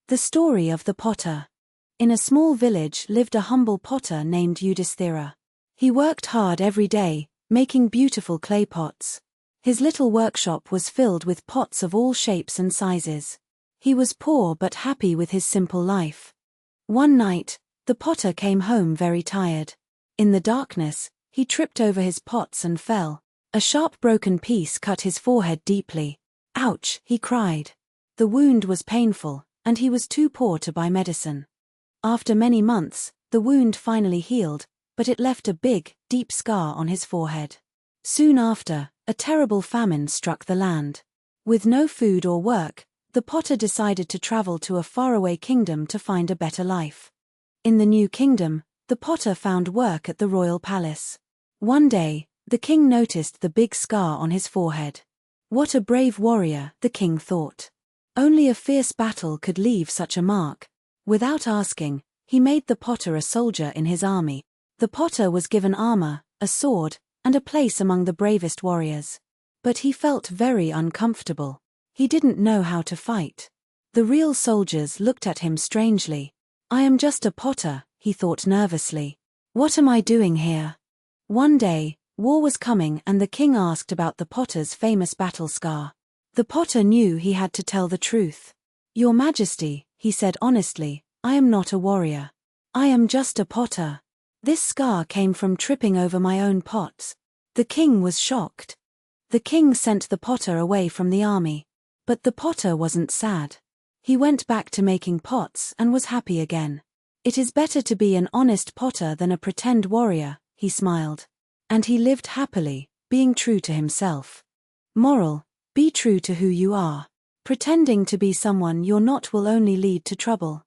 The story of the potter. In a small village lived a humble potter named Yudhisthira. He worked hard every day, making beautiful clay pots. His little workshop was filled with pots of all shapes and sizes. He was poor but happy with his simple life. One night, the potter came home very tired. In the darkness, he tripped over his pots and fell. A sharp broken piece cut his forehead deeply. "Ouch!" he cried. The wound was painful, and he was too poor to buy medicine. After many months, the wound finally healed, but it left a big, deep scar on his forehead. Soon after, a terrible famine struck the land. With no food or work, the potter decided to travel to a faraway kingdom to find a better life. In the new kingdom, the potter found work at the royal palace. One day, the king noticed the big scar on his forehead. What a brave warrior, the king thought. Only a fierce battle could leave such a mark. Without asking, he made the potter a soldier in his army. The potter was given armor, a sword, and a place among the bravest warriors. But he felt very uncomfortable. He didn't know how to fight. The real soldiers looked at him strangely. "I am just a potter," he thought nervously. "What am I doing here?" One day, war was coming and the king asked about the potter's famous battle scar. The potter knew he had to tell the truth. "Your Majesty," he said honestly, "I am not a warrior. I am just a potter. This scar came from tripping over my own pots." The king was shocked. The king sent the potter away from the army. But the potter wasn't sad. He went back to making pots and was happy again. "It is better to be an honest potter than a pretend warrior," he smiled. And he lived happily, being true to himself. Moral: be true to who you are. Pretending to be someone you're not will only lead to trouble.